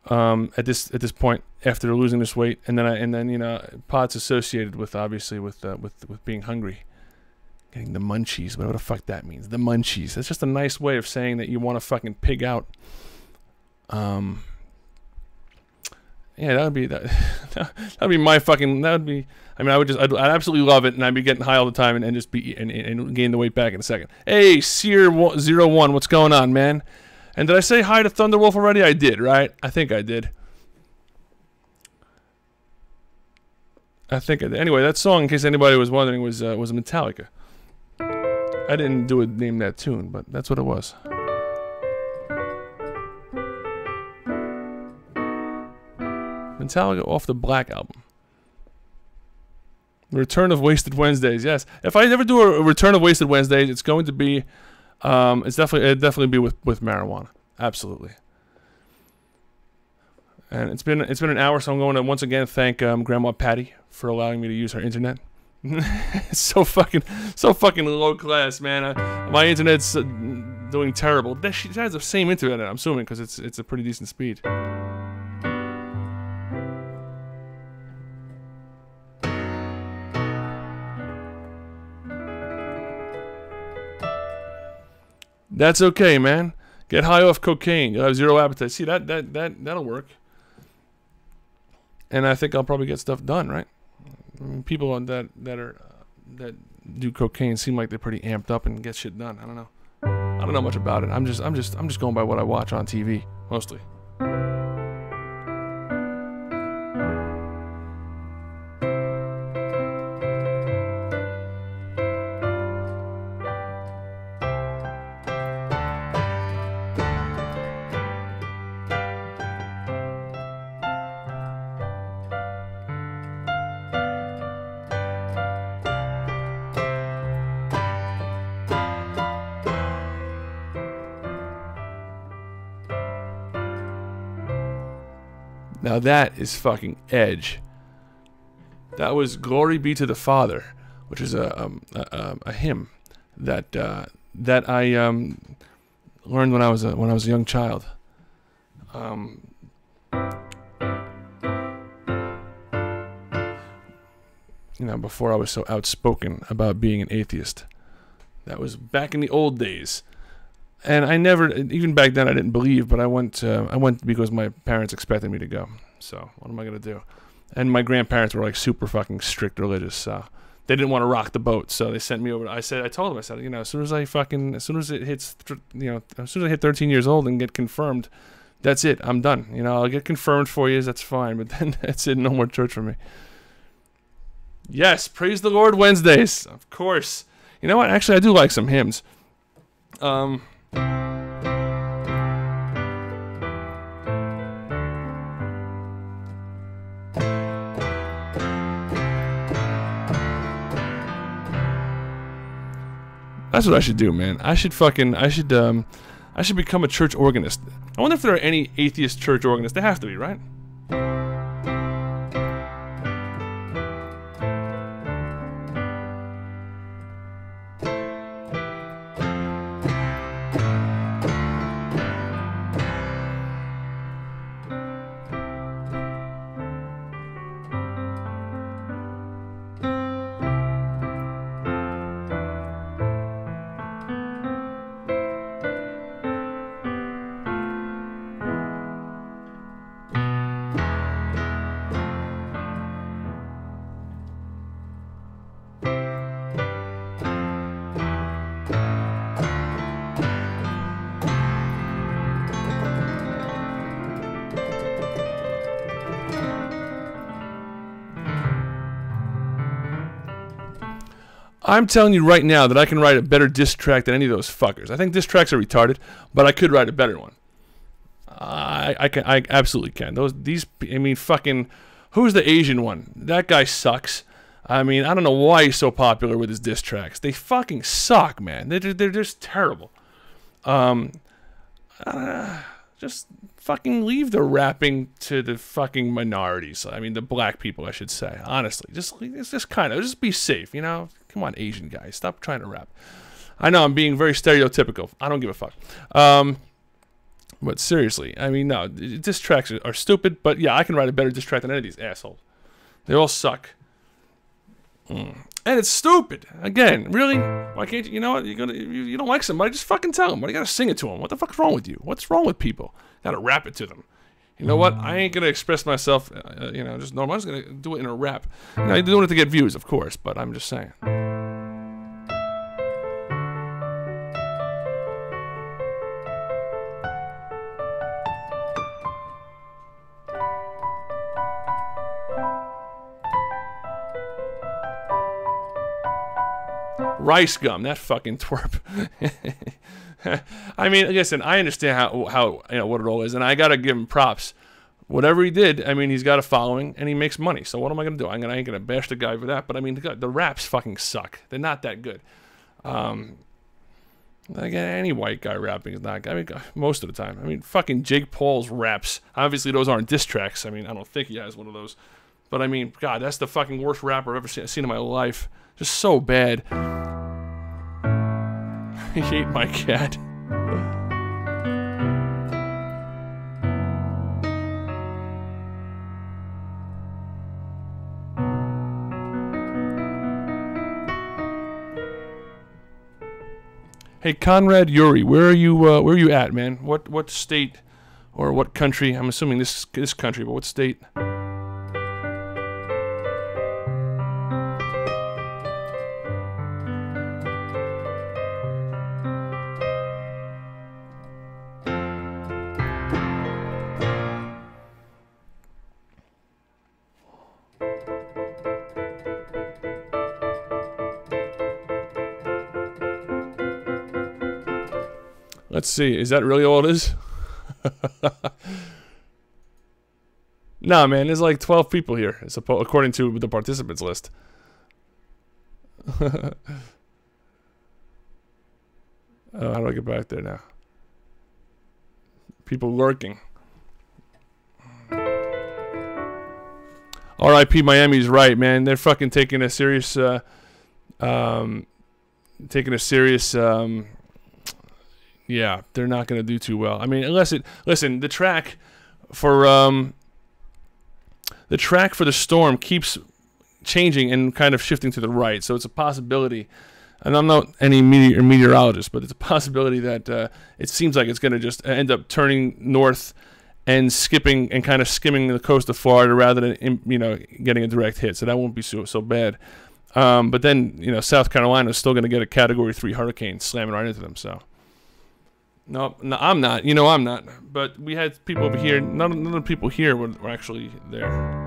at this point after losing this weight, and then you know, pot's associated with, obviously, with being hungry, getting the munchies, whatever the fuck that means. The munchies. That's just a nice way of saying that you want to fucking pig out. Yeah, that'd be my fucking. That would be. I mean, I'd absolutely love it, and I'd be getting high all the time, and just be and gain the weight back in a second. Hey, Seer01, what's going on, man? And did I say hi to Thunderwolf already? I did, right? I think I did. Anyway, that song, in case anybody was wondering, was Metallica. I didn't name that tune, but that's what it was. Metallica off the Black album. Return of Wasted Wednesdays. Yes, if I ever do a Return of Wasted Wednesdays, it's going to be, it'd definitely be with marijuana. Absolutely. And it's been an hour, so I'm going to once again thank Grandma Patty for allowing me to use her internet. It's so fucking low class, man. My internet's doing terrible. She has the same internet, I'm assuming, because it's a pretty decent speed. That's okay, man. Get high off cocaine. You'll have zero appetite. See, that'll work. And I think I'll probably get stuff done, right? I mean, people that do cocaine seem like they're pretty amped up and get shit done. I don't know. I don't know much about it. I'm just going by what I watch on TV mostly. Now that is fucking edge. That was "Glory Be to the Father," which is a hymn that that I learned when I was a young child. You know, before I was so outspoken about being an atheist. That was back in the old days. And I never, even back then I didn't believe, but I went because my parents expected me to go. So what am I going to do? And my grandparents were like super fucking strict religious, so they didn't want to rock the boat. So they sent me over. I told them, I said, you know, as soon as it hits, you know, as soon as I hit 13 years old and get confirmed, that's it. I'm done. You know, I'll get confirmed 4 years. That's fine. But then that's it. No more church for me. Yes, praise the Lord Wednesdays, of course. You know what? Actually, I do like some hymns. That's what I should do, man. I should become a church organist. I wonder if there are any atheist church organists. There have to be, right? I'm telling you right now that I can write a better diss track than any of those fuckers. I think diss tracks are retarded, but I could write a better one. I absolutely can. Fucking, who's the Asian one? That guy sucks. I mean, I don't know why he's so popular with his diss tracks. They fucking suck, man. They're just terrible. Just fucking leave the rapping to the fucking minorities. I mean, the black people, I should say. Honestly, just be safe, you know? Come on, Asian guys, stop trying to rap. I know I'm being very stereotypical. I don't give a fuck. But seriously, I mean, no, diss tracks are stupid. But yeah, I can write a better diss track than any of these assholes. They all suck. And it's stupid. Again, really? Why can't you? You know what? You don't like somebody, just fucking tell them. Why you gotta sing it to them? What the fuck's wrong with you? What's wrong with people? Gotta rap it to them. You know what? I ain't gonna express myself, you know, just normal. I'm just gonna do it in a rap. You know, I'm doing it to get views, of course, but I'm just saying. Rice gum, that fucking twerp. I mean, listen, I understand how you know what it all is, and I gotta give him props. Whatever he did, I mean, he's got a following and he makes money. So what am I gonna do? I ain't gonna bash the guy for that. But I mean, the raps fucking suck. They're not that good. Like any white guy rapping is not. I mean, most of the time. I mean, fucking Jake Paul's raps. Obviously, those aren't diss tracks. I mean, I don't think he has one of those. But I mean, God, that's the fucking worst rapper I've ever seen in my life. Just so bad. I hate my cat. Hey, Conrad Yuri, where are you at, man? What state or what country? I'm assuming this country, but what state? Let's see. Is that really all it is? Nah, man. There's like 12 people here, according to the participants list. Oh, how do I get back there now? People lurking. R.I.P. Miami's right, man. They're fucking taking a serious, yeah, they're not gonna do too well. I mean, listen, the track for the storm keeps changing and kind of shifting to the right, so it's a possibility. And I'm not any meteorologist, but it's a possibility that it seems like it's gonna just end up turning north and skipping and kind of skimming the coast of Florida rather than getting a direct hit. So that won't be so bad. But then South Carolina is still going to get a Category 3 hurricane slamming right into them. So no, I'm not. I'm not. But we had people over here. None of the people here were actually there.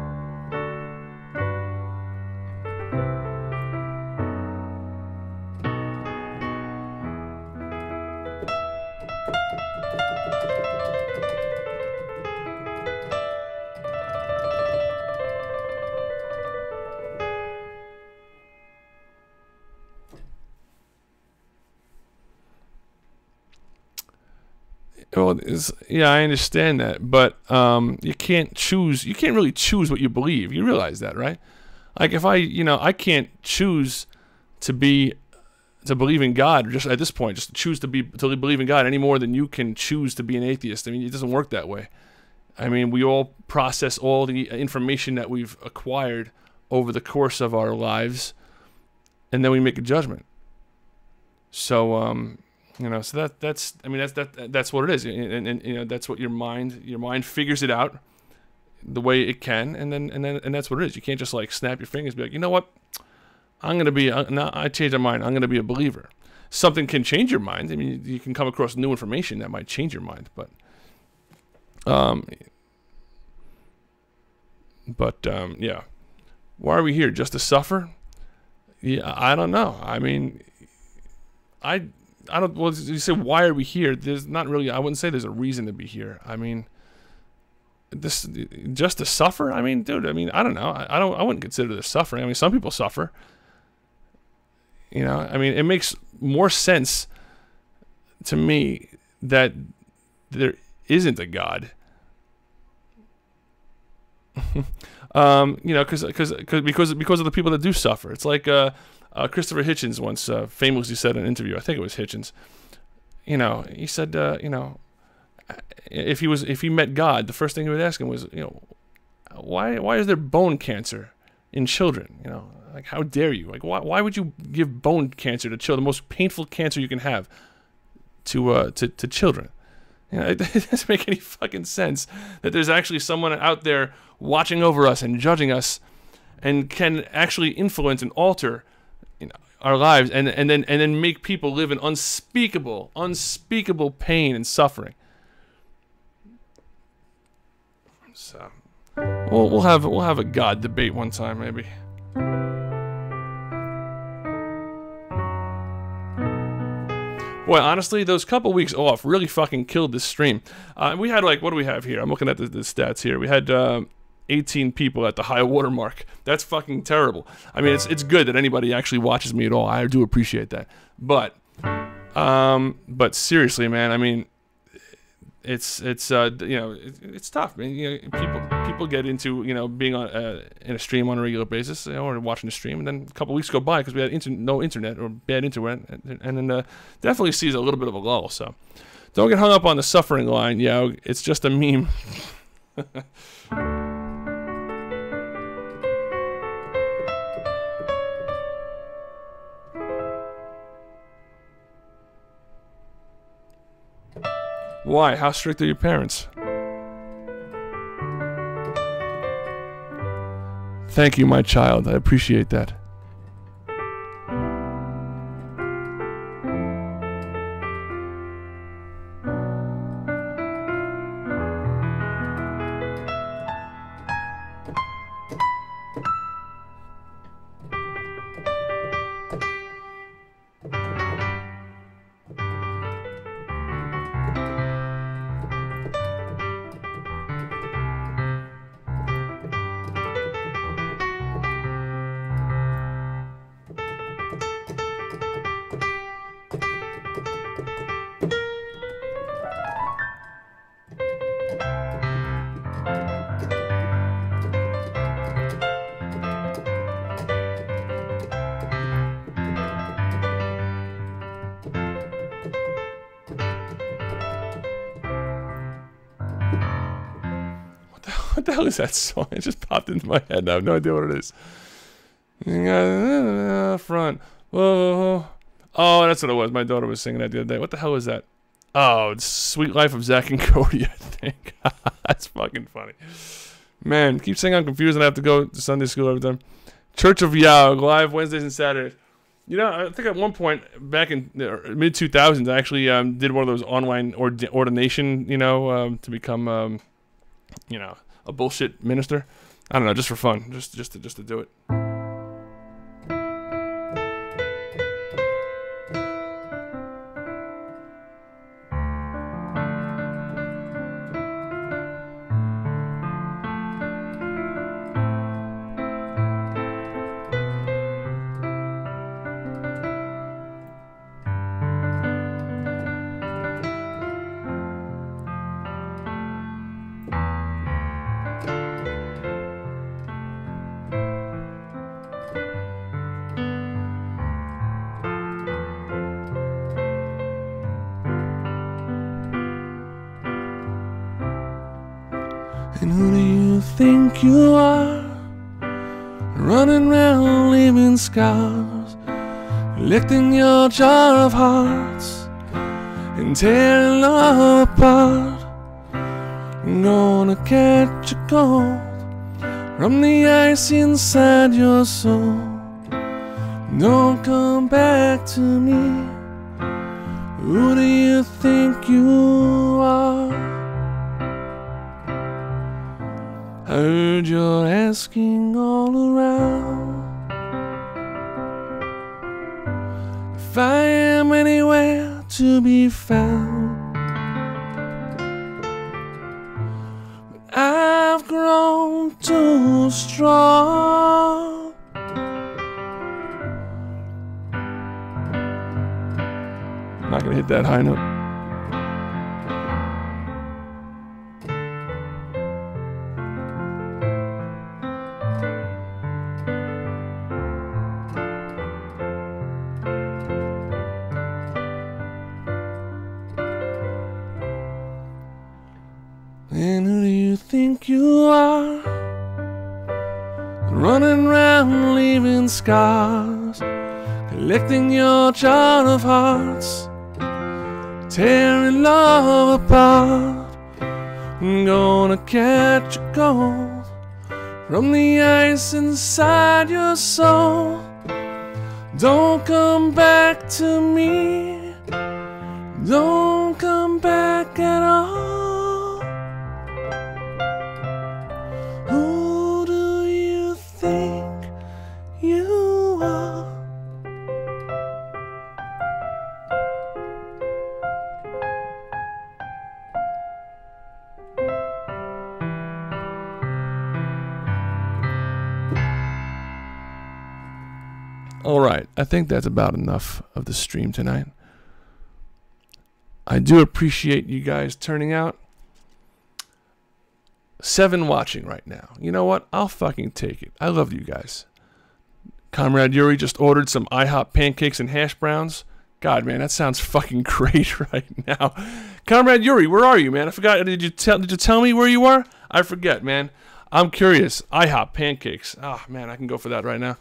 Well, yeah, I understand that, but you can't choose. You can't really choose what you believe. You realize that, right? Like if I can't choose to believe in God. Just at this point, just choose to believe in God any more than you can choose to be an atheist. I mean, it doesn't work that way. I mean, we all process all the information that we've acquired over the course of our lives, and then we make a judgment. So, so that's what it is, and that's what your mind figures it out the way it can, and that's what it is. You can't just like snap your fingers and be like, you know what, I changed my mind. I'm gonna be a believer. Something can change your mind. I mean, you can come across new information that might change your mind, but yeah. Why are we here? Just to suffer? Yeah, I don't know. I mean, I don't. Well, you say why are we here? There's not really. I wouldn't say there's a reason to be here. I mean, this just to suffer. I mean, dude. I mean, I don't know. I wouldn't consider this suffering. I mean, some people suffer. I mean, it makes more sense to me that there isn't a God. Because of the people that do suffer. It's like Christopher Hitchens once famously said in an interview. I think it was Hitchens. He said, if he met God, the first thing he would ask him was, why is there bone cancer in children? Like, how dare you? Like, why would you give bone cancer to children, the most painful cancer you can have, to children? It doesn't make any fucking sense that there's actually someone out there watching over us and judging us, and can actually influence and alter our lives, and then make people live in unspeakable pain and suffering. So, we'll have a God debate one time, maybe. Boy, honestly, those couple weeks off really fucking killed this stream. We had, like, what do we have here? I'm looking at the stats here. We had 18 people at the high water mark. That's fucking terrible. I mean, it's good that anybody actually watches me at all. I do appreciate that. But seriously, man, I mean, it's tough, man. People get into being on in a stream on a regular basis, or watching the stream, and then a couple weeks go by because we had no internet or bad internet, and then definitely sees a little bit of a lull. So don't get hung up on the suffering line. It's just a meme. Why? How strict are your parents? Thank you, my child. I appreciate that. What the hell is that song? It just popped into my head. I have no idea what it is. Front. Whoa. Oh, that's what it was. My daughter was singing that the other day. What the hell is that? Oh, it's Sweet Life of Zach and Cody, I think. That's fucking funny. Man, keep saying I'm confused and I have to go to Sunday school every time. Church of Yahweh, live Wednesdays and Saturdays. You know, I think at one point back in the mid-2000s, I actually did one of those online ordination, you know, to become, you know, a bullshit minister. I don't know, just for fun, just to do it. And who do you think you are? Running round leaving scars, collecting your jar of hearts and tearing love apart. I'm gonna catch a cold from the ice inside your soul. Don't come back to me. Who do you think you are? I heard you're asking all around if I am anywhere to be found. But I've grown too strong. I'm not gonna hit that high note. And who do you think you are? Running round leaving scars, collecting your jar of hearts, tearing love apart. I'm gonna catch a cold from the ice inside your soul. Don't come back to me. Don't come back at all. Who do you think you are? All right, I think that's about enough of the stream tonight. I do appreciate you guys turning out. 7 watching right now. You know what? I'll fucking take it. I love you guys. Comrade Yuri just ordered some IHOP pancakes and hash browns. God, man, that sounds fucking great right now. Comrade Yuri, where are you, man? I forgot. Did you tell me where you are? I forget, man. I'm curious. IHOP pancakes. Oh, man, I can go for that right now.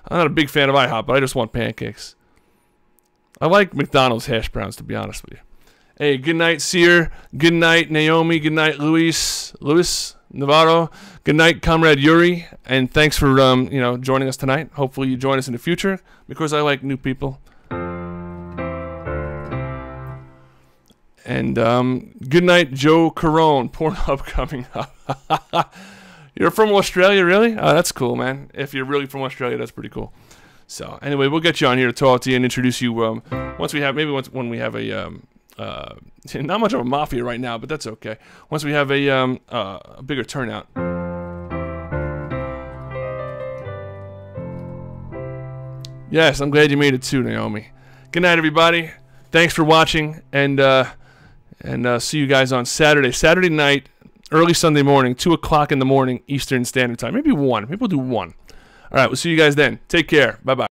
I'm not a big fan of IHOP, but I just want pancakes. I like McDonald's hash browns, to be honest with you. Hey, good night, Seer. Good night, Naomi. Good night, Luis Navarro. Good night, Comrade Yuri. And thanks for you know, joining us tonight. Hopefully you join us in the future, because I like new people. And good night, Joe Carone. Pornhub coming up. You're from Australia, really? Oh, that's cool, man. If you're really from Australia, that's pretty cool. So anyway, we'll get you on here to talk to you and introduce you once we have, maybe when we have a not much of a mafia right now, but that's okay. Once we have a bigger turnout. Yes, I'm glad you made it too, Naomi. Good night, everybody. Thanks for watching, and see you guys on Saturday night, early Sunday morning, 2 o'clock in the morning, Eastern Standard Time. Maybe 1. Maybe we'll do 1. All right, we'll see you guys then. Take care. Bye-bye.